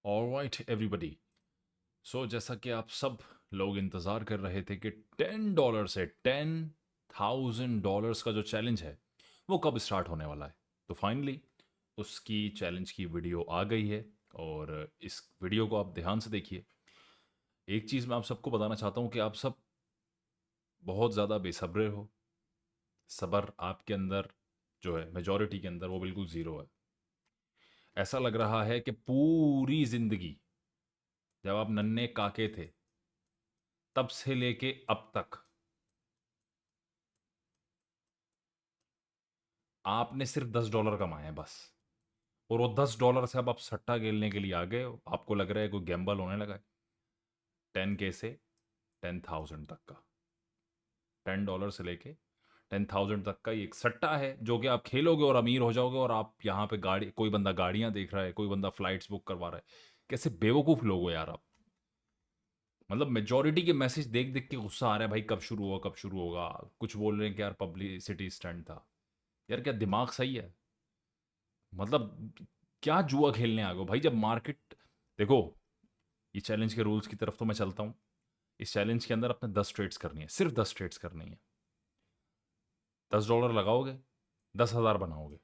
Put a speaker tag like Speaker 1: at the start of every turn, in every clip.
Speaker 1: Alright everybody. सो जैसा कि आप सब लोग इंतज़ार कर रहे थे कि $10 से $10,000 का जो चैलेंज है वो कब स्टार्ट होने वाला है, तो फाइनली उसकी चैलेंज की वीडियो आ गई है। और इस वीडियो को आप ध्यान से देखिए। एक चीज़ मैं आप सबको बताना चाहता हूँ कि आप सब बहुत ज़्यादा बेसब्रे हो। सब्र आपके अंदर जो है मेजॉरिटी के अंदर वो बिल्कुल ज़ीरो है। ऐसा लग रहा है कि पूरी ज़िंदगी जब आप नन्हे काके थे तब से लेके अब तक आपने सिर्फ $10 कमाए हैं बस। और वो $10 से अब आप सट्टा खेलने के लिए आ गए हो। आपको लग रहा है कोई गैम्बल होने लगा है। 10K से 10,000 तक का, $10 से लेके 10,000 तक का ये एक सट्टा है जो कि आप खेलोगे और अमीर हो जाओगे। और आप यहाँ पे गाड़ी, कोई बंदा गाड़ियां देख रहा है, कोई बंदा फ्लाइट्स बुक करवा रहा है। कैसे बेवकूफ़ लोग हो यार आप। मतलब मेजोरिटी के मैसेज देख देख के गुस्सा आ रहा है भाई, कब शुरू होगा कब शुरू होगा। कुछ बोल रहे हैं कि यार पब्लिसिटी स्टंट था। यार क्या दिमाग सही है? मतलब क्या जुआ खेलने आ गए हो भाई? जब मार्केट देखो, ये चैलेंज के रूल्स की तरफ तो मैं चलता हूँ। इस चैलेंज के अंदर अपने 10 ट्रेड्स करनी है, सिर्फ 10 ट्रेड्स करनी है। $10 लगाओगे, 10,000 बनाओगे।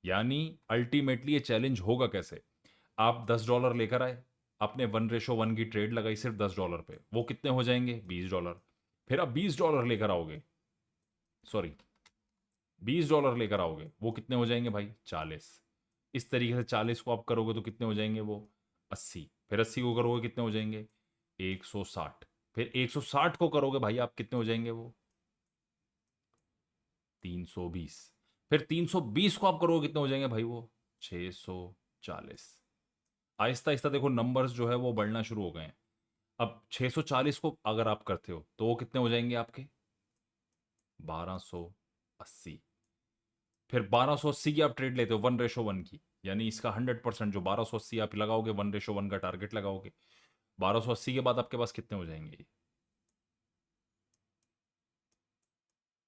Speaker 1: यानी अल्टीमेटली ये चैलेंज होगा कैसे? आप $10 लेकर आए, आपने 1:1 की ट्रेड लगाई सिर्फ $10 पे, वो कितने हो जाएंगे? $20। फिर आप $20 लेकर आओगे, सॉरी $20 लेकर आओगे, वो कितने हो जाएंगे भाई? 40। इस तरीके से 40 को आप करोगे तो कितने हो जाएंगे वो? 80। फिर 80 को करोगे कितने हो जाएंगे? 160। फिर 160 को करोगे भाई आप, कितने हो जाएंगे वो? 320। फिर 320 को आप करोगे कितने हो जाएंगे भाई वो? 640। आहिस्ता आहिस्ता देखो नंबर्स जो है वो बढ़ना शुरू हो गए हैं। अब 640 को अगर आप करते हो तो वो कितने हो जाएंगे आपके? 1280। फिर 1280 की आप ट्रेड लेते हो 1:1 की, यानी इसका 100% जो 1280 आप लगाओगे, 1:1 का टारगेट लगाओगे। 1280 के बाद आपके पास कितने हो जाएंगे?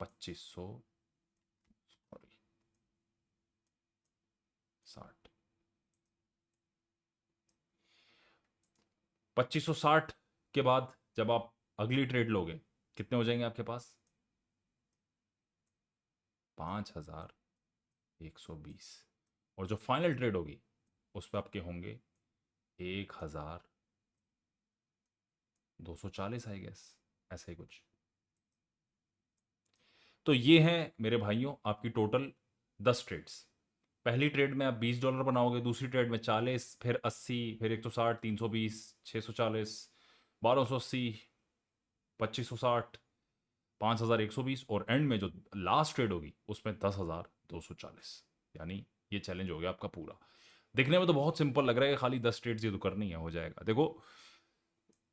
Speaker 1: 2500, सॉरी 60। 2560 के बाद जब आप अगली ट्रेड लोगे, कितने हो जाएंगे आपके पास? 5120। और जो फाइनल ट्रेड होगी उस पर आपके होंगे 1240, आई गेस, ऐसे ही कुछ। तो ये है मेरे भाइयों आपकी टोटल 10 ट्रेड्स। पहली ट्रेड में आप $20 बनाओगे, दूसरी ट्रेड में 40, फिर 80, फिर 160, 320, 640, 1280, 2560, 5120, और एंड में जो लास्ट ट्रेड होगी उसमें 10,240। यानी ये चैलेंज हो गया आपका पूरा। दिखने में तो बहुत सिंपल लग रहा है कि खाली 10 ट्रेड्स ये तो करनी है, हो जाएगा। देखो,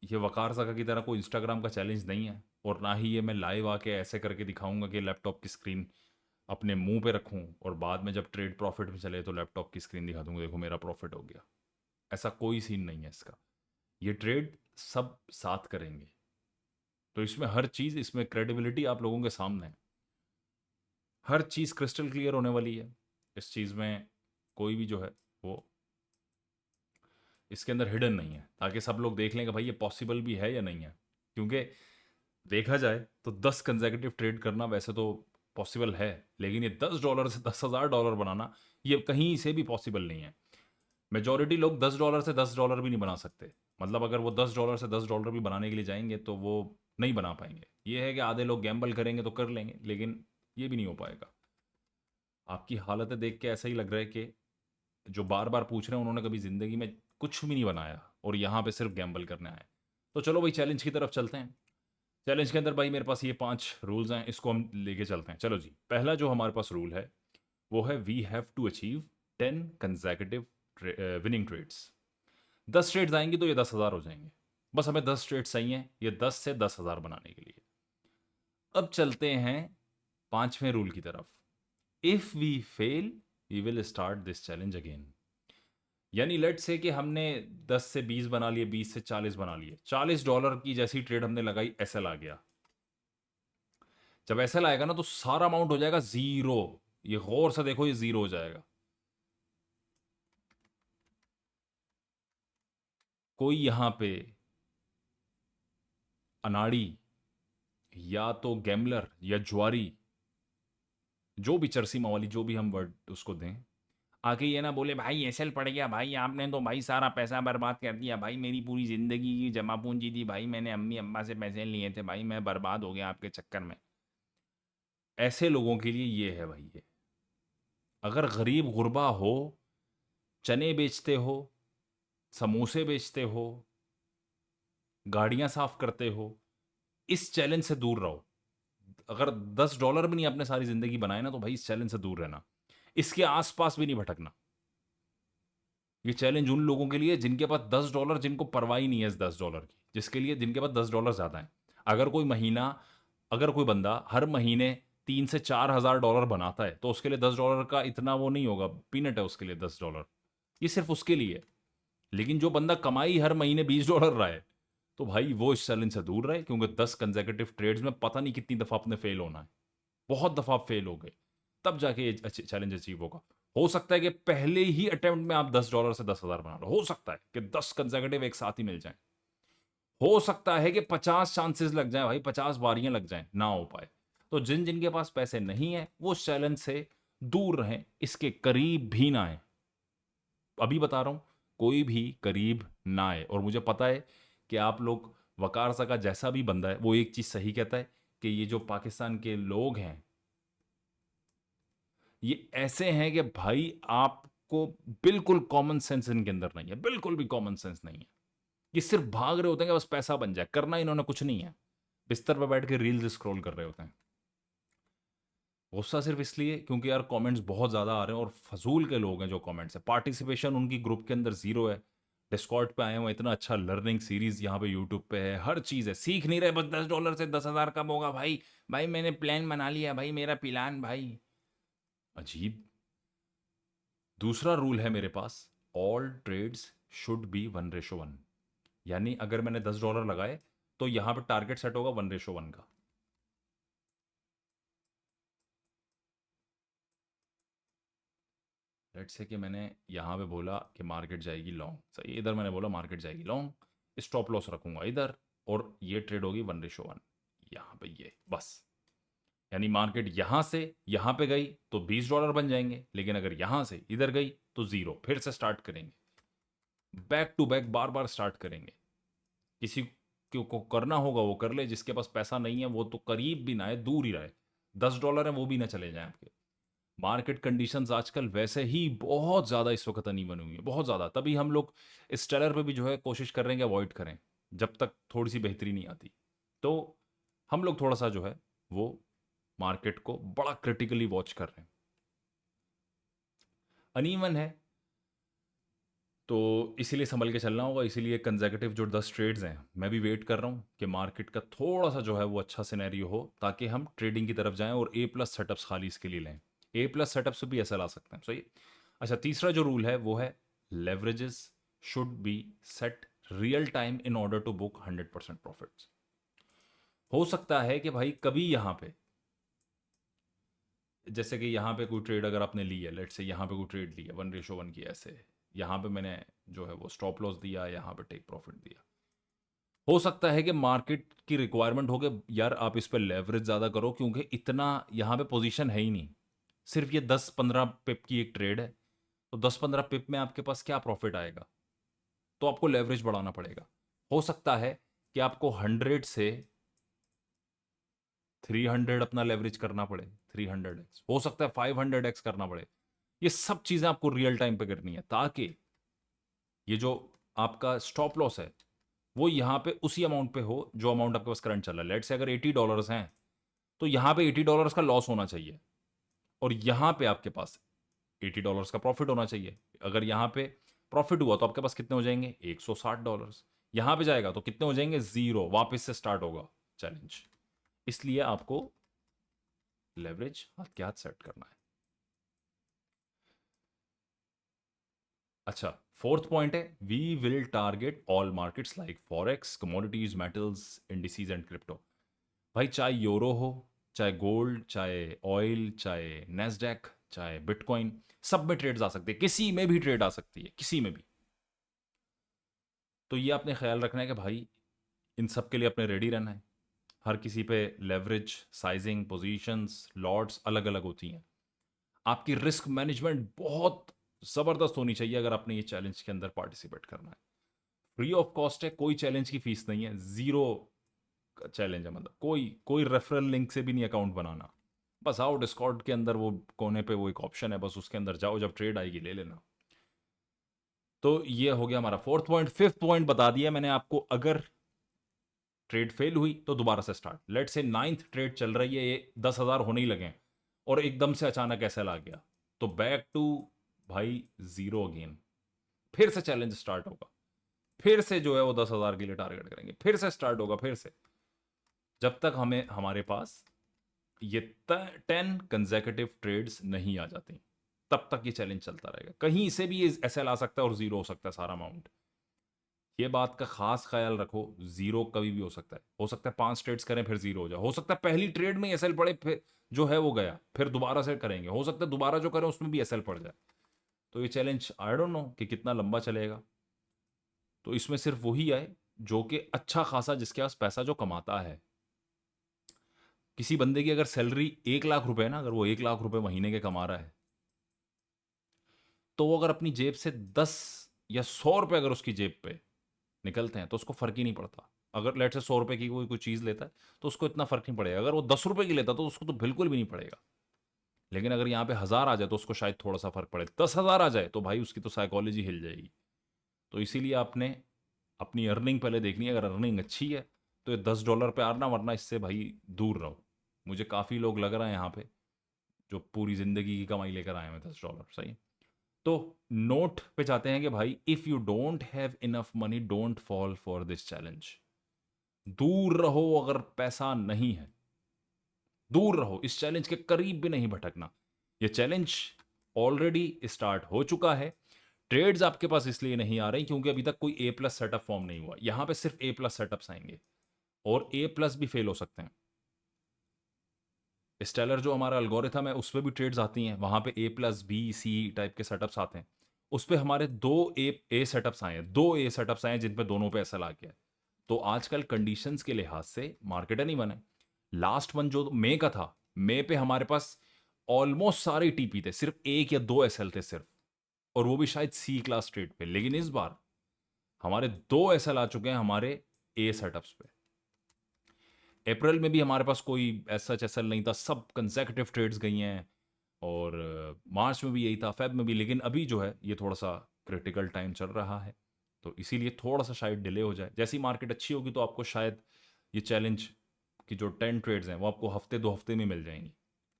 Speaker 1: ये वकार सका की तरह कोई इंस्टाग्राम का चैलेंज नहीं है। और ना ही ये मैं लाइव आके ऐसे करके दिखाऊंगा कि लैपटॉप की स्क्रीन अपने मुंह पे रखूं और बाद में जब ट्रेड प्रॉफिट में चले तो लैपटॉप की स्क्रीन दिखा दूंगा, देखो मेरा प्रॉफिट हो गया। ऐसा कोई सीन नहीं है इसका। ये ट्रेड सब साथ करेंगे। तो इसमें हर चीज़, इसमें क्रेडिबिलिटी आप लोगों के सामने है। हर चीज़ क्रिस्टल क्लियर होने वाली है। इस चीज़ में कोई भी जो है वो इसके अंदर हिडन नहीं है, ताकि सब लोग देख लें कि भाई ये पॉसिबल भी है या नहीं है। क्योंकि देखा जाए तो 10 कंसेक्यूटिव ट्रेड करना वैसे तो पॉसिबल है, लेकिन ये $10 से $10,000 बनाना ये कहीं से भी पॉसिबल नहीं है। मेजॉरिटी लोग $10 से $10 भी नहीं बना सकते। मतलब अगर वो $10 से $10 भी बनाने के लिए जाएंगे तो वो नहीं बना पाएंगे। ये है कि आधे लोग गैम्बल करेंगे तो कर लेंगे, लेकिन ये भी नहीं हो पाएगा। आपकी हालतें देख के ऐसा ही लग रहा है कि जो बार बार पूछ रहे हैं उन्होंने कभी ज़िंदगी में कुछ भी नहीं बनाया और यहाँ पे सिर्फ गैम्बल करने आए। तो चलो भाई चैलेंज की तरफ चलते हैं। चैलेंज के अंदर भाई मेरे पास ये 5 रूल्स हैं, इसको हम लेके चलते हैं। चलो जी, पहला जो हमारे पास रूल है वो है we have to achieve 10 consecutive winning trades. 10 trades आएंगी तो ये 10,000 हो जाएंगे। बस हमें 10 ट्रेड्स चाहिए ये 10 से 10,000 बनाने के लिए। अब चलते हैं 5वें रूल की तरफ। If we fail we will start this challenge again. यानी लेट से कि हमने 10 से 20 बना लिए, 20 से 40 बना लिए, $40 की जैसी ट्रेड हमने लगाई, एसएल आ गया। जब एसएल आएगा ना तो सारा अमाउंट हो जाएगा जीरो। ये गौर से देखो, ये जीरो हो जाएगा। कोई यहाँ पे अनाड़ी या तो गैमलर या जुआरी, जो भी चरसी मावाली, जो भी हम वर्ड उसको दें, आके ये ना बोले भाई एसएल पड़ गया भाई, आपने तो भाई सारा पैसा बर्बाद कर दिया भाई, मेरी पूरी ज़िंदगी की जमा पूंजी थी भाई, मैंने अम्मी अम्मा से पैसे लिए थे भाई, मैं बर्बाद हो गया आपके चक्कर में। ऐसे लोगों के लिए ये है भाई ये। अगर गरीब गुरबा हो, चने बेचते हो, समोसे बेचते हो, गाड़ियां साफ करते हो, इस चैलेंज से दूर रहो। अगर $10 भी नहीं आपने सारी जिंदगी बनाए ना, तो भाई इस चैलेंज से दूर रहना, इसके आसपास भी नहीं भटकना। ये चैलेंज उन लोगों के लिए जिनके पास $10, जिनको परवाह ही नहीं है इस $10 की, जिसके लिए जिनके पास $10 ज्यादा है। अगर कोई महीना, अगर कोई बंदा हर महीने 3 से 4 हज़ार डॉलर बनाता है, तो उसके लिए $10 का इतना वो नहीं होगा, पीनट है उसके लिए $10। ये सिर्फ उसके लिए है। लेकिन जो बंदा कमाई हर महीने $20 रहा है, तो भाई वो इस चैलेंज से दूर रहे, क्योंकि 10 कंसेक्यूटिव ट्रेड्स में पता नहीं कितनी दफा आपने फेल होना है। बहुत दफा आप फेल हो गए, तब जाके ये चैलेंज अचीव होगा। हो सकता है कि पहले ही अटेम्प्ट में आप $10 से 10,000 बना लो, हो सकता है कि 10 कंसेक्यूटिव एक साथ ही मिल जाए, हो सकता है कि 50 चांसेस लग जाए भाई, 50 बारियां लग जाएं, ना हो पाए। तो जिन जिनके पास पैसे नहीं है वो उस चैलेंज से दूर रहें, इसके करीब भी ना आए। अभी बता रहा हूं, कोई भी करीब ना आए। और मुझे पता है कि आप लोग, वकार सा का जैसा भी बंदा है, वो एक चीज सही कहता है कि ये जो पाकिस्तान के लोग हैं, ये ऐसे हैं कि भाई आपको बिल्कुल कॉमन सेंस इनके अंदर नहीं है, बिल्कुल भी कॉमन सेंस नहीं है। ये सिर्फ भाग रहे होते हैं कि बस पैसा बन जाए, करना इन्होंने कुछ नहीं है, बिस्तर पर बैठ के रील्स स्क्रॉल कर रहे होते हैं। गुस्सा सिर्फ इसलिए क्योंकि यार कमेंट्स बहुत ज़्यादा आ रहे हैं और फजूल के लोग हैं जो कमेंट्स है। पार्टिसिपेशन उनकी ग्रुप के अंदर ज़ीरो है। डिस्कॉर्ड पे आए हुए, इतना अच्छा लर्निंग सीरीज यहाँ पे यूट्यूब पे है, हर चीज़ है, सीख नहीं रहे, बस $10 से 10,000 कब होगा भाई, भाई मैंने प्लान बना लिया भाई, मेरा प्लान भाई। अजीब। दूसरा रूल है मेरे पास, ऑल ट्रेड्स शुड बी 1:1। यानी अगर मैंने $10 लगाए, तो यहाँ पे टारगेट सेट होगा 1:1 का। लेट्स से कि मैंने यहाँ पे बोला कि मार्केट जाएगी लॉन्ग, सही, इधर मैंने बोला मार्केट जाएगी लॉन्ग, स्टॉप लॉस रखूंगा इधर, और ये ट्रेड होगी 1:1, यहाँ पे ये बस। यानी मार्केट यहाँ से यहाँ पे गई तो $20 बन जाएंगे, लेकिन अगर यहाँ से इधर गई तो जीरो, फिर से स्टार्ट करेंगे, बैक टू बैक बार बार स्टार्ट करेंगे। किसी को करना होगा वो कर ले, जिसके पास पैसा नहीं है वो तो करीब भी ना है, दूर ही रहे। $10 है वो भी ना चले जाए आपके। मार्केट कंडीशंस आजकल वैसे ही बहुत ज़्यादा इस वक्त नहीं बनी हुई है, बहुत ज़्यादा, तभी हम लोग इस टेलर पे भी जो है कोशिश कर रहे हैं कि अवॉइड करें, जब तक थोड़ी सी बेहतरी नहीं आती। तो हम लोग थोड़ा सा जो है वो मार्केट को बड़ा क्रिटिकली वॉच कर रहे हैं। अनइवन है, तो इसीलिए संभल के चलना होगा। इसीलिए कंजेक्यूटिव जो 10 ट्रेड्स हैं, मैं भी वेट कर रहा हूँ कि मार्केट का थोड़ा सा जो है वो अच्छा सिनेरियो हो, ताकि हम ट्रेडिंग की तरफ जाएं और A+ सेटअप्स खाली इसके लिए लें। A+ सेटअप से भी ऐसा ला सकते हैं, सही। अच्छा, तीसरा जो रूल है वो है, leverages should be set real time in order to book 100% profits. हो सकता है कि भाई कभी यहाँ पे, जैसे कि यहाँ पे कोई ट्रेड अगर आपने ली है, लेट से यहाँ पे कोई ट्रेड ली है 1:1 की, ऐसे यहाँ पे मैंने जो है वो स्टॉप लॉस दिया, यहाँ पे टेक प्रॉफिट दिया। हो सकता है कि मार्केट की रिक्वायरमेंट हो कि यार आप इस पर लेवरेज ज़्यादा करो, क्योंकि इतना यहाँ पे पोजीशन है ही नहीं, सिर्फ ये 10-15 पिप की एक ट्रेड है, तो 10-15 पिप में आपके पास क्या प्रॉफिट आएगा, तो आपको लेवरेज बढ़ाना पड़ेगा। हो सकता है कि आपको 100 से 300 अपना लेवरेज करना पड़े, 300x, हो सकता है 500x करना पड़े। ये सब चीज़ें आपको रियल टाइम पे करनी है, ताकि ये जो आपका स्टॉप लॉस है वो यहाँ पे उसी अमाउंट पे हो जो अमाउंट आपके पास करंट चल रहा है। लेट से अगर $80 हैं, तो यहाँ पे $80 का लॉस होना चाहिए, और यहाँ पे आपके पास $80 का प्रॉफिट होना चाहिए। अगर यहाँ पे प्रॉफिट हुआ तो आपके पास कितने हो जाएंगे, $160। यहाँ पे जाएगा तो कितने हो जाएंगे, जीरो, वापस से स्टार्ट होगा चैलेंज। इसलिए आपको लेवरेज हाथ के हाथ सेट करना है। अच्छा, फोर्थ पॉइंट है, we will target all markets like forex, commodities, metals, indices and crypto. भाई चाहे यूरो हो, चाहे गोल्ड, चाहे ऑयल, चाहे नेस्डैक, चाहे बिटकॉइन, सब में ट्रेड्स आ सकते हैं, किसी में भी ट्रेड आ सकती है, किसी में भी। तो ये आपने ख्याल रखना है कि भाई इन सब के लिए अपने रेडी रहना है। हर किसी पे लेवरेज, साइजिंग, पोजीशंस, लॉट्स अलग अलग होती हैं। आपकी रिस्क मैनेजमेंट बहुत ज़बरदस्त होनी चाहिए अगर आपने ये चैलेंज के अंदर पार्टिसिपेट करना है। फ्री ऑफ कॉस्ट है, कोई चैलेंज की फीस नहीं है, ज़ीरो चैलेंज है, मतलब कोई कोई रेफरल लिंक से भी नहीं अकाउंट बनाना। बस आओ डिस्कॉर्ड के अंदर, वो कोने पे वो एक ऑप्शन है, बस उसके अंदर जाओ, जब ट्रेड आएगी ले लेना। तो ये हो गया हमारा फोर्थ पॉइंट। फिफ्थ पॉइंट बता दिया मैंने आपको, अगर ट्रेड फेल हुई तो दोबारा से स्टार्ट। लेट से नाइन्थ ट्रेड चल रही है, ये 10,000 होने ही लगे हैं और एकदम से अचानक ऐसा आ गया, तो बैक टू भाई जीरो अगेन। फिर से चैलेंज स्टार्ट होगा, फिर से जो है वो 10,000 के लिए टारगेट करेंगे, फिर से स्टार्ट होगा, फिर से, जब तक हमें हमारे पास ये 10 कंसेक्यूटिव ट्रेड्स नहीं आ जाती, तब तक ये चैलेंज चलता रहेगा। कहीं से भी ये एसएल आ सकता है और जीरो हो सकता है सारा अमाउंट। ये बात का खास ख्याल रखो, जीरो कभी भी हो सकता है 5 ट्रेड्स करें फिर जीरो हो जाए, हो सकता है पहली ट्रेड में एसएल पड़े, फिर जो है वो गया, फिर दोबारा से करेंगे, हो सकता है दोबारा जो करें उसमें भी एसएल पड़ जाए। तो ये चैलेंज आई डोंट नो कि कितना लंबा चलेगा। तो इसमें सिर्फ वही आए जो कि अच्छा खासा, जिसके पास पैसा जो कमाता है। किसी बंदे की अगर सैलरी 1 लाख रुपए है ना, अगर वो 1 लाख रुपए महीने के कमा रहा है, तो वो अगर अपनी जेब से 10 या 100 रुपए अगर उसकी जेब पे निकलते हैं तो उसको फर्क ही नहीं पड़ता। अगर लेट से 100 रुपए की कोई चीज़ लेता है तो उसको इतना फर्क नहीं पड़ेगा, अगर वो 10 रुपए की लेता तो उसको तो बिल्कुल भी नहीं पड़ेगा। लेकिन अगर यहाँ पे 1,000 आ जाए तो उसको शायद थोड़ा सा फर्क पड़े, 10,000 आ जाए तो भाई उसकी तो साइकोलॉजी हिल जाएगी। तो इसीलिए आपने अपनी अर्निंग पहले देखनी है। अगर अर्निंग अच्छी है तो ये $10 पे आना, वरना इससे भाई दूर रहो। मुझे काफ़ी लोग लग रहा है यहाँ पे जो पूरी ज़िंदगी की कमाई लेकर आए हैं $10, सही है। तो नोट पे जाते हैं कि भाई, if you don't have enough money don't fall for this challenge. दूर रहो, अगर पैसा नहीं है दूर रहो, इस चैलेंज के करीब भी नहीं भटकना। ये चैलेंज ऑलरेडी स्टार्ट हो चुका है। ट्रेड्स आपके पास इसलिए नहीं आ रही क्योंकि अभी तक कोई A+ सेटअप फॉर्म नहीं हुआ। यहां पे सिर्फ A+ सेटअप्स आएंगे और A+ भी फेल हो सकते हैं। स्टेलर जो हमारा एल्गोरिथम है उस पर भी ट्रेड्स आती हैं, वहां पे A+B C टाइप के सेटअप्स आते हैं। उस पर हमारे दो ए सेटअप्स आए हैं, 2 A सेटअप्स आए हैं जिन पे दोनों पे ऐसा आ गया है। तो आजकल कंडीशंस के लिहाज से मार्केट नहीं बने। लास्ट वन जो मई का था, मई पे हमारे पास ऑलमोस्ट सारे टीपी थे, सिर्फ 1 या 2 SL थे सिर्फ, और वो भी शायद C+ ट्रेड पे। लेकिन इस बार हमारे 2 SL आ चुके हैं हमारे A सेटअप्स पे। अप्रैल में भी हमारे पास कोई ऐसा SL नहीं था, सब कंसेक्यूटिव ट्रेड्स गई हैं। और मार्च में भी यही था, फेब में भी। लेकिन अभी जो है ये थोड़ा सा क्रिटिकल टाइम चल रहा है, तो इसीलिए थोड़ा सा शायद डिले हो जाए। जैसी मार्केट अच्छी होगी तो आपको शायद ये चैलेंज की जो 10 ट्रेड्स हैं वो आपको हफ्ते 2 हफ्ते में मिल जाएंगी।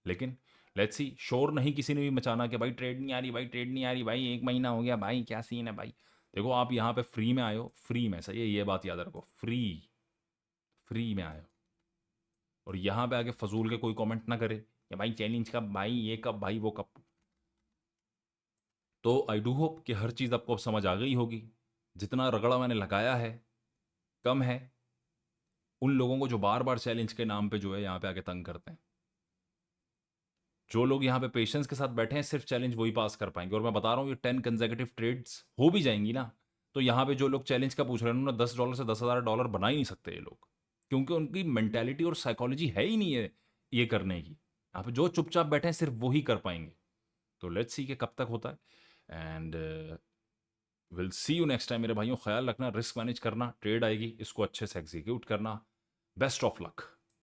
Speaker 1: लेकिन लेट्स सी, शोर नहीं किसी ने भी मचाना कि भाई ट्रेड नहीं आ रही, भाई ट्रेड नहीं आ रही, भाई 1 महीना हो गया, भाई क्या सीन है भाई। देखो, आप यहाँ पे फ्री में आए हो, फ्री में, सही है, ये बात याद रखो, फ्री फ्री में आए हो। और यहाँ पे आके फजूल के कोई कमेंट ना करे कि भाई चैलेंज कब, भाई ये कब, भाई वो कब। तो आई डू होप कि हर चीज़ आपको अब समझ आ गई होगी। जितना रगड़ा मैंने लगाया है कम है उन लोगों को जो बार बार चैलेंज के नाम पे जो है यहाँ पे आके तंग करते हैं। जो लोग यहाँ पे पेशेंस के साथ बैठे हैं सिर्फ चैलेंज वही पास कर पाएंगे। और मैं बता रहा हूँ ये 10 कंसेक्यूटिव ट्रेड्स हो भी जाएंगी ना, तो यहाँ पे जो लोग चैलेंज का पूछ रहे हैं उन्होंने $10 से $10,000 बना ही नहीं सकते ये लोग, क्योंकि उनकी मेंटेलिटी और साइकोलॉजी है ही नहीं है ये करने की। यहाँ पे जो चुपचाप बैठे हैं सिर्फ वही कर पाएंगे। तो लेट्स सी कि कब तक होता है। And will see you next time मेरे भाइयों। ख्याल रखना, रिस्क मैनेज करना, ट्रेड आएगी इसको अच्छे से एग्जीक्यूट करना। Best of luck.